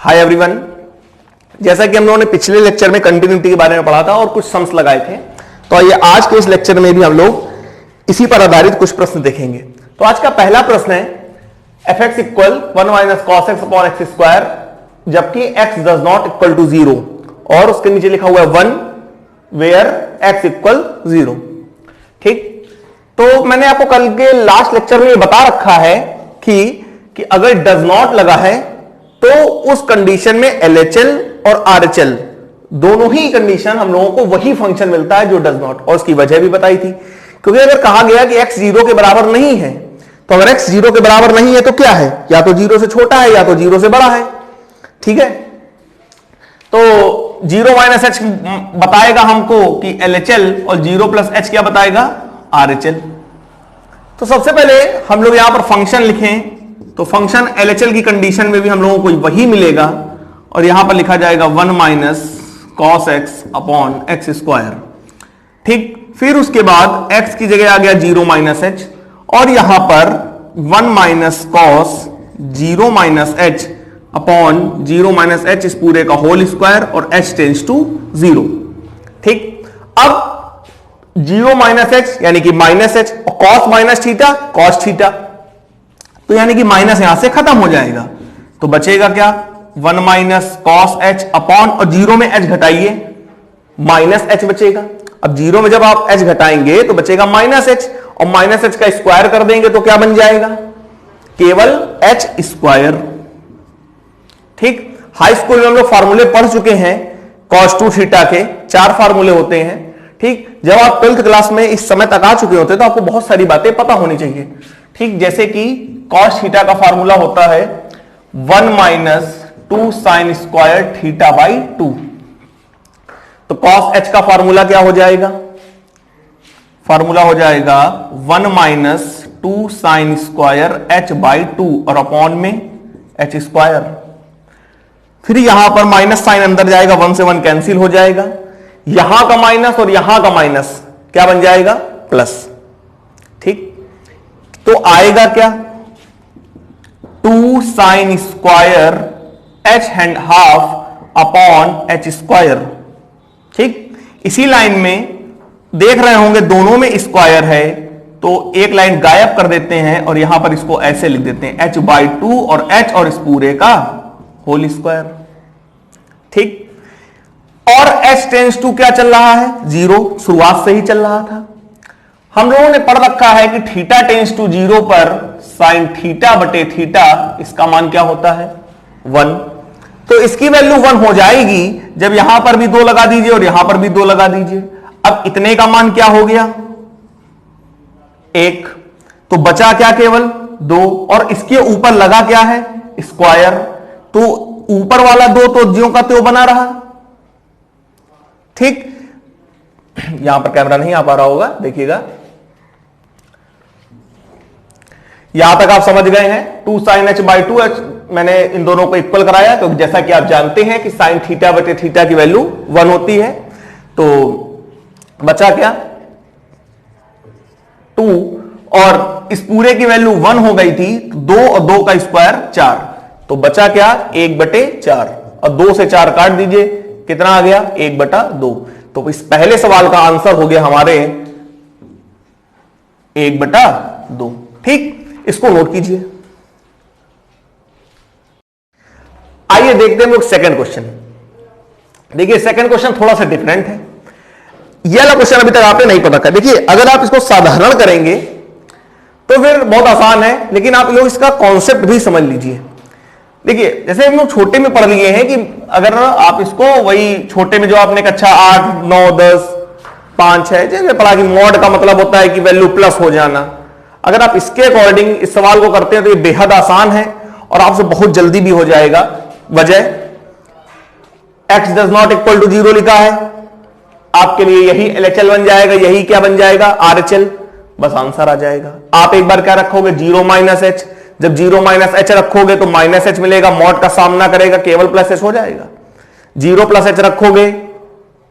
Hi everyone, जैसा कि हम लोगों ने पिछले लेक्चर में कंटिन्यूटी के बारे में पढ़ा था और कुछ सम्स लगाए थे, तो ये आज के इस लेक्चर में भी हम लोग इसी पर आधारित कुछ प्रश्न देखेंगे। तो आज का पहला प्रश्न है fx equal 1 minus cos x upon x square जबकि x does not equal to 0 और उसके नीचे लिखा हुआ है 1 वेयर x इक्वल 0। ठीक, तो मैंने आपको कल के लास्ट लेक्चर में ये बता रखा है कि अगर डज नॉट लगा है तो उस कंडीशन में LHL और RHL दोनों ही कंडीशन हम लोगों को वही फंक्शन मिलता है जो डज नॉट, और उसकी वजह भी बताई थी। क्योंकि अगर कहा गया कि x 0 के बराबर नहीं है, तो अगर x 0 के बराबर नहीं है तो क्या है, या तो 0 से छोटा है या तो 0 से बड़ा है। ठीक है, तो 0 माइनस h बताएगा हमको कि LHL और 0 प्लस h क्या बताएगा, RHL। तो सबसे पहले हम लोग यहां पर फंक्शन लिखें, तो फंक्शन LHL की कंडीशन में भी हम लोगों को वही मिलेगा और यहां पर लिखा जाएगा 1 minus cos x upon x square. ठीक, फिर उसके बाद x की जगह आ गया 0 माइनस h और यहां पर 1 minus cos 0 minus h upon 0 minus h इस पूरे का होल स्क्वायर और h टेंड्स टू 0। ठीक, अब 0 माइनस h यानी कि माइनस h और cos minus theta cos theta, तो यानी कि माइनस यहां से खत्म हो जाएगा, तो बचेगा क्या 1 माइनस कॉस h अपॉन और 0 में h घटाइए माइनस h बचेगा। अब 0 में जब आप h घटाएंगे तो बचेगा माइनस h और माइनस h का स्क्वायर कर देंगे तो क्या बन जाएगा, केवल h स्क्वायर। ठीक, हाई स्कूल में हम लोग फार्मूले पढ़ चुके हैं cos 2 थीटा के 4 फार्मूले होते हैं। ठीक, जब आप 12th क्लास में इस समय तक आ चुके होते तो आपको बहुत सारी बातें पता होनी चाहिए। ठीक, जैसे कि cos थीटा का फार्मूला होता है 1 minus 2 sine square theta by 2, तो cos h का फार्मूला क्या हो जाएगा, फार्मूला हो जाएगा 1 minus 2 sine square h by 2 और अपॉन में h स्क्वायर। फिर यहां पर माइनस साइन अंदर जाएगा, 1 से 1 कैंसिल हो जाएगा, यहां का माइनस और यहां का माइनस क्या बन जाएगा, प्लस। ठीक, तो आएगा क्या 2 sine square h hand half upon h square. ठीक, इसी लाइन में देख रहे होंगे दोनों में स्क्वायर है, तो एक लाइन गायब कर देते हैं और यहां पर इसको ऐसे लिख देते हैं h बाई 2 और h और इस पूरे का होल स्क्वायर। ठीक, और h टेंड्स टू क्या चल रहा है, 0, शुरुआत से ही चल रहा था। हम लोगों ने पढ़ रखा है कि थीटा टेंड्स टू 0 पर साइन थीटा बटे थीटा इसका मान क्या होता है, 1। तो इसकी वैल्यू 1 हो जाएगी जब यहां पर भी 2 लगा दीजिए और यहां पर भी 2 लगा दीजिए। अब इतने का मान क्या हो गया, 1, तो बचा क्या, केवल 2, और इसके ऊपर लगा क्या है, स्क्वायर, तो ऊपर वाला 2 तो ज्यों का त्यों बना रहा। ठीक, यहां पर कैमरा नहीं आ पा रहा होगा, देखिएगा, यहां तक आप समझ गए हैं। 2 साइन h बाई 2h मैंने इन दोनों को इक्वल कराया, क्योंकि जैसा कि आप जानते हैं कि साइन थीटा बटे थीटा की वैल्यू 1 होती है। तो बचा क्या, 2, और इस पूरे की वैल्यू 1 हो गई थी, 2 और 2 का स्क्वायर 4, तो बचा क्या 1/4, और 2 से 4 काट दीजिए, कितना आ गया 1/2। तो इस पहले सवाल का आंसर हो गया हमारे 1/2। ठीक, इसको नोट कीजिए। आइए देखते हैं सेकंड क्वेश्चन। देखिए सेकंड क्वेश्चन थोड़ा सा डिफरेंट है, यह वाला क्वेश्चन अभी तक आपने नहीं पता था। देखिए अगर आप इसको साधारण करेंगे तो फिर बहुत आसान है, लेकिन आप लोग इसका कॉन्सेप्ट भी समझ लीजिए। देखिए जैसे हम लोग छोटे में पढ़ लिए हैं कि अगर आप इसको वही छोटे में जो आपने कक्षा 8, 9, 10, 5 है जैसे पढ़ा कि मॉड का मतलब होता है कि वैल्यू प्लस हो जाना। अगर आप इसके अकॉर्डिंग इस सवाल को करते हैं तो ये बेहद आसान है और आपसे बहुत जल्दी भी हो जाएगा। वजह, x does not equal to 0 लिखा है, आपके लिए यही LHL बन जाएगा, यही क्या बन जाएगा, RHL, बस आंसर आ जाएगा। आप एक बार क्या रखोगे, 0 माइनस h, जब 0 माइनस h रखोगे तो माइनस h मिलेगा, मॉड का सामना करेगा, केवल प्लस h हो जाएगा। 0 प्लस h रखोगे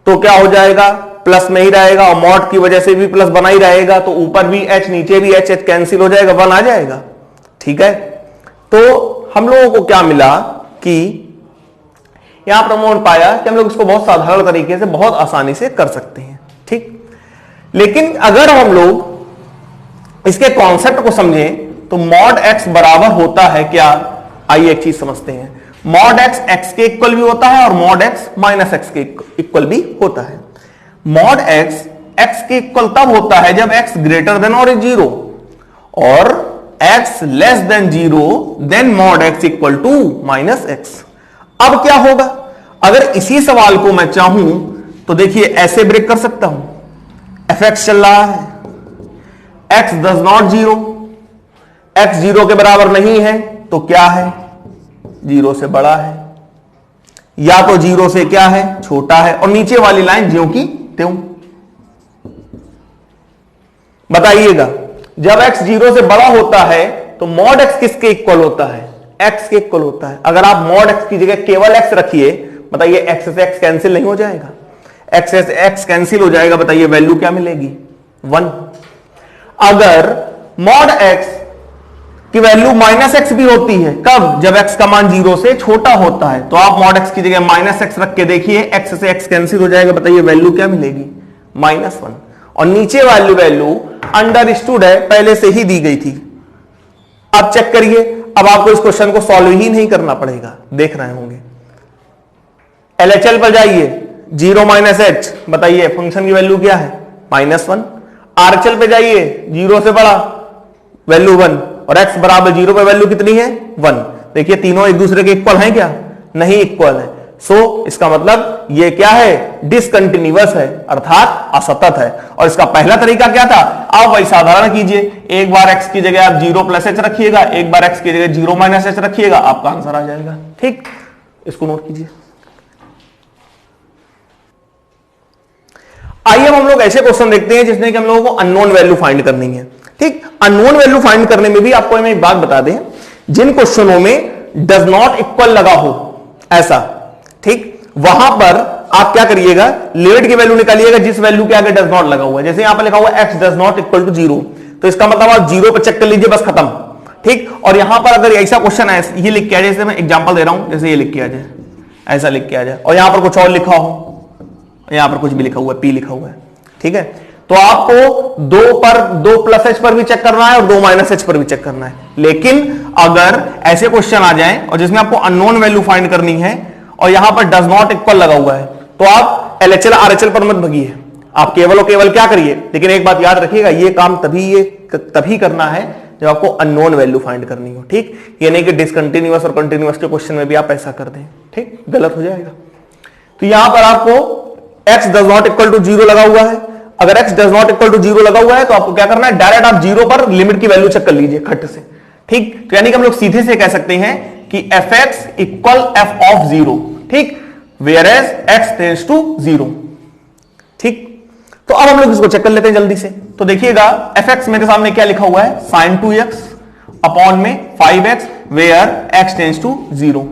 तो क्या हो जाएगा, प्लस में ही रहेगा, और मॉड की वजह से भी प्लस बना ही रहेगा, तो ऊपर भी h नीचे भी h कैंसिल हो जाएगा, 1 आ जाएगा। ठीक है, तो हम लोगों को क्या मिला कि यहां पर हमने पाया कि हम लोग इसको बहुत साधारण तरीके से बहुत आसानी से कर सकते हैं, ठीक। लेकिन अगर हम लोग इसके कॉन्सेप्ट को समझें तो मॉड एक्स बराबर होता है क्या, आइए एक चीज समझते हैं। मॉड एक्स एक्स के इक्वल भी होता है और मॉड एक्स माइनस एक्स के इक्वल भी होता है। मॉड एक्स एक्स के इक्वल तब होता है जब एक्स ग्रेटर देन और जीरो, और x less than zero, then mod x equal to minus x. अब क्या होगा, अगर इसी सवाल को मैं चाहूं तो देखिए ऐसे ब्रेक कर सकता हूं। एफ एक्स चल रहा है, x does not zero, x zero के बराबर नहीं है तो क्या है, जीरो से बड़ा है, या तो जीरो से क्या है, छोटा है, और नीचे वाली लाइन ज्यों की त्यों। बताइएगा, जब x जीरो से बड़ा होता है तो मॉड x किसके इक्वल होता है, x के इक्वल होता है। अगर आप मॉड x की जगह केवल x रखिए, बताइए x से x कैंसिल नहीं हो जाएगा, x से x कैंसिल हो जाएगा, बताइए वैल्यू क्या मिलेगी, 1। अगर मॉड x की वैल्यू माइनस एक्स भी होती है, कब, जब x का मान जीरो से छोटा होता है, तो आप मॉड x की जगह माइनस एक्स रख के देखिए, x से x कैंसिल हो जाएगा, बताइए वैल्यू क्या मिलेगी, -1। और नीचे वाली वैल्यू अंडरस्टूड है, पहले से ही दी गई थी। अब चेक करिए, अब आपको इस क्वेश्चन को सॉल्व ही नहीं करना पड़ेगा, देख रहे होंगे। LHL पर जाइए, 0 - h, बताइए फंक्शन की वैल्यू क्या है, -1। RHL पे जाइए, 0 से बड़ा, वैल्यू 1, और x बराबर 0 पर वैल्यू कितनी है, 1। देखिए तीनों एक दूसरे के इक्वल हैं क्या, नहीं इक्वल है। सो इसका मतलब ये क्या है, डिसकंटिन्यूअस है, अर्थात असतत है। और इसका पहला तरीका क्या था, आप वही साधारण कीजिए, एक बार x की जगह आप 0 + h रखिएगा, एक बार x की जगह 0 - h रखिएगा, आपका आंसर आ जाएगा, ठीक। इसको नोट कीजिए। आइए हम लोग ऐसे क्वेश्चन देखते हैं जिसमें कि हम लोगों को अननोन वैल्यू फाइंड करनी है, ठीक। अननोन वैल्यू फाइंड करने में भी आपको मैं एक बात बता दें, जिन क्वेश्चनों में डज नॉट इक्वल लगा हो ऐसा, ठीक, वहां पर आप क्या करिएगा, लिमिट की वैल्यू निकालिएगा जिस वैल्यू के आगे डज नॉट लगा हुआ है। जैसे यहां पर लिखा हुआ है x does not equal to 0, तो इसका मतलब आप 0 पर चेक कर लीजिए, बस खत्म, ठीक। और यहां पर अगर ऐसा क्वेश्चन है, ये लिख के आ जाए, जैसे मैं एग्जांपल दे रहा हूं, जैसे ये लिख के आ जाए, ऐसा लिख के आ जाए, और यहां पर कुछ और लिखा हो, यहां पर कुछ भी लिखा हुआ है, p लिखा हुआ है, ठीक है, तो आपको 2 + h पर भी चेक करना है और 2 - h पर भी चेक करना है। लेकिन अगर ऐसे क्वेश्चन आ जाएं और जिसमें आपको अननोन वैल्यू फाइंड करनी है और यहां पर डज नॉट इक्वल लगा हुआ है, तो आप LHL RHL पर मत भगिए, आप केवल और केवल क्या करिए। लेकिन एक बात याद रखिएगा, ये काम तभी करना है जब आपको अननोन वैल्यू फाइंड करनी हो, ठीक। ये नहीं कि डिसकंटिन्यूअस और कंटिन्यूअस के क्वेश्चन में भी आप ऐसा कर दें, ठीक, गलत हो जाएगा। तो यहां पर आपको x does not equal to 0 लगा हुआ है, अगर x does not equal to 0 लगा हुआ है तो आपको क्या करना है, डायरेक्ट आप 0 पर लिमिट की वैल्यू चेक कर लीजिए खट से, ठीक। तो यानी कि हम लोग सीधे से कह सकते हैं कि fx इक्वल f ऑफ 0, ठीक, where as x tends to 0, ठीक। तो अब हम लोग इसको चेक कर लेते हैं जल्दी से। तो देखिएगा fx मेरे सामने क्या लिखा हुआ है, sin 2x अपॉन में 5x, where x tends to 0,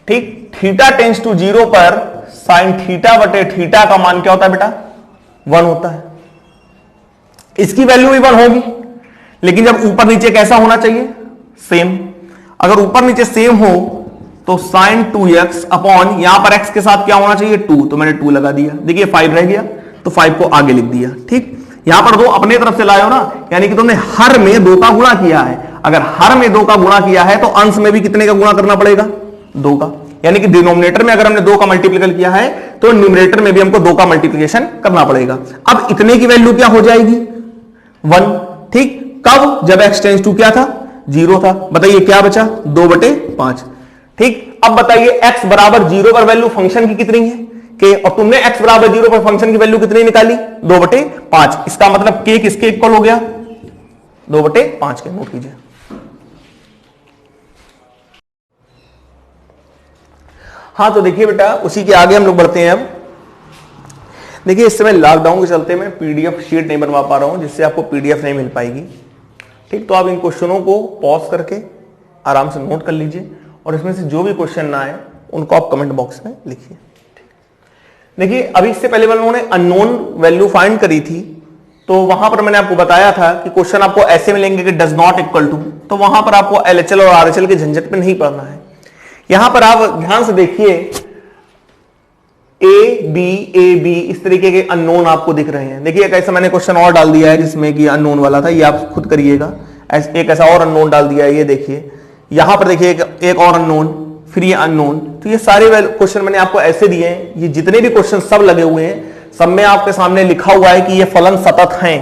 ठीक। थीटा टेंड्स टू 0 पर sin थीटा बटे थीटा का मान क्या होता है बेटा, 1 होता है। इसकी वैल्यू भी 1 होगी, लेकिन जब ऊपर नीचे कैसा होना चाहिए, सेम। अगर ऊपर नीचे सेम हो तो sin 2x अपॉन यहां पर x के साथ क्या होना चाहिए, 2, तो मैंने 2 लगा दिया। देखिए 5 रह गया तो 5 को आगे लिख दिया, ठीक। यहां पर 2 अपने तरफ से लाए हो ना, यानी कि तुमने हर में 2 का गुणा किया है। अगर हर में 2 का गुणा किया है तो अंश में भी कितने का गुणा करना पड़ेगा, 2 का। यानी कि डिनोमिनेटर में अगर हमने 2 का मल्टीप्लिकेशन किया है तो न्यूमरेटर में भी हमको 2 का मल्टीप्लिकेशन करना पड़ेगा। अब इतने की वैल्यू क्या हो जाएगी, 1, ठीक। कब, जब x टेंड्स टू क्या था, 0 था। बताइए क्या बचा, 2/5, ठीक। अब बताइए x बराबर 0 पर वैल्यू फंक्शन की कितनी है, k, और तुमने x बराबर 0 पर फंक्शन की वैल्यू कितनी निकाली, 2/5। इसका मतलब k किसके इक्वल हो गया, 2/5 के। नोट कीजिए। हाँ, तो देखिए बेटा, उसी के आगे हम लोग बढ़ते हैं। अब देखिए, इस समय लॉकडाउन के चलते मैं पीडीएफ शीट नहीं बनवा पा रहा हूं, जिससे आपको पीडीएफ नहीं मिल पाएगी, ठीक। तो आप इन क्वेश्चनों को पॉज करके आराम से नोट कर लीजिए, और इसमें से जो भी क्वेश्चन ना आए उनको आप कमेंट बॉक्स में लिखिए। देखिए, अभी इससे पहले वाले लोगों ने अननोन वैल्यू फाइंड करी थी, तो वहां पर मैंने आपको बताया था कि क्वेश्चन आपको ऐसे मिलेंगे कि डज नॉट इक्वल टू, तो वहां पर आपको LHL और RHL के झंझट में नहीं पड़ना है। यहां पर आप ध्यान से देखिए ए बी इस तरीके के अननोन आपको दिख रहे हैं। देखिए एक ऐसा मैंने क्वेश्चन और डाल दिया है जिसमें कि अननोन वाला था, ये आप खुद करिएगा। एक ऐसा और अननोन डाल दिया है, ये देखिए यहां पर देखिए एक और अननोन, फिर ये अननोन। तो ये सारे क्वेश्चन मैंने आपको ऐसे दिए हैं, ये जितने भी क्वेश्चन सब लगे हुए हैं, सब में आपके सामने लिखा हुआ है कि ये फलन सतत हैं।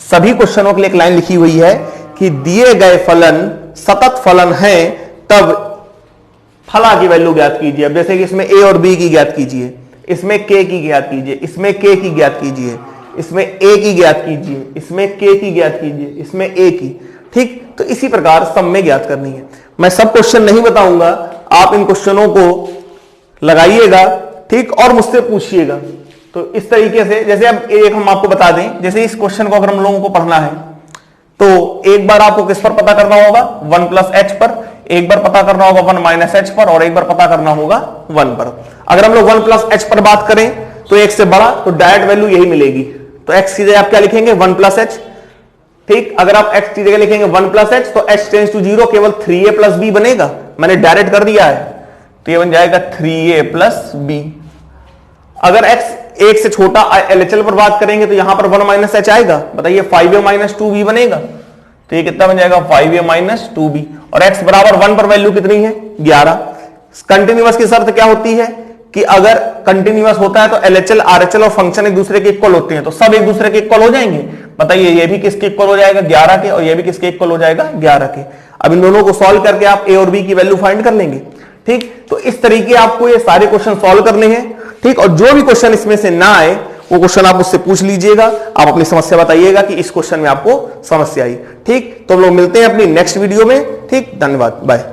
सभी क्वेश्चनों के लिए एक लाइन लिखी हुई है कि दिए गए फलन सतत फलन है, तब फला की वैल्यू ज्ञात कीजिए। अब जैसे कि इसमें ए और बी की ज्ञात कीजिए, इसमें के की ज्ञात कीजिए, इसमें के की ज्ञात कीजिए, इसमें ए की ज्ञात कीजिए, इसमें के की ज्ञात कीजिए, इसमें ए की। ठीक, तो इसी प्रकार सब में ज्ञात करनी है। मैं सब क्वेश्चन नहीं बताऊंगा, आप इन क्वेश्चनों को लगाइएगा, ठीक, और मुझसे पूछिएगा। तो इस तरीके से, जैसे अब एक हम आपको बता दें, जैसे इस क्वेश्चन को अगर हम लोगों को पढ़ना है तो एक बार आपको किस पर पता करना होगा, 1 प्लस एच पर, एक बार पता करना होगा 1 माइनस एच पर, और एक बार पता करना होगा 1 पर। अगर हम लोग 1 प्लस एच पर बात करें तो एक से बड़ा, तो डायरेक्ट वैल्यू यही मिलेगी। तो एक्स की जगह आप क्या लिखेंगे, 1 प्लस एच। ठीक, अगर आप एक्स की जगह लिखेंगे 1 प्लस एच तो एच टेंड्स टू 0, केवल 3a प्लस बी बनेगा। मैंने डायरेक्ट कर दिया है, तो ये बन जाएगा 3a प्लस बी। अगर x एक से छोटा एलएचएल पर बात करेंगे तो यहां पर 1 माइनस एच आएगा। बताइए 5a माइनस 2b बनेगा, तो ये कितना बन जाएगा, 5a माइनस 2b। और x बराबर 1 पर वैल्यू कितनी है, 11। कंटिन्यूअस की शर्त क्या होती है कि अगर कंटिन्यूअस होता है तो एलएचएल आरएचएल और फंक्शन एक दूसरे के इक्वल होते हैं, तो सब एक दूसरे के इक्वल हो जाएंगे। बताइए ये भी किसके इक्वल हो जाएगा, 11 के, और ये भी किसके इक्वल हो जाएगा, 11 के। अब इन दोनों को सॉल्व करके आप ए और बी की वैल्यू फाइंड कर लेंगे। ठीक, तो इस तरीके आपको ये सारे क्वेश्चन सॉल्व करने हैं। ठीक, और जो भी क्वेश्चन इसमें से ना आए वो क्वेश्चन आप मुझसे पूछ लीजिएगा, आप अपनी समस्या बताइएगा कि इस क्वेश्चन में आपको समस्या आई। ठीक, तो हम लोग मिलते हैं अपनी नेक्स्ट वीडियो में। ठीक, धन्यवाद, बाय।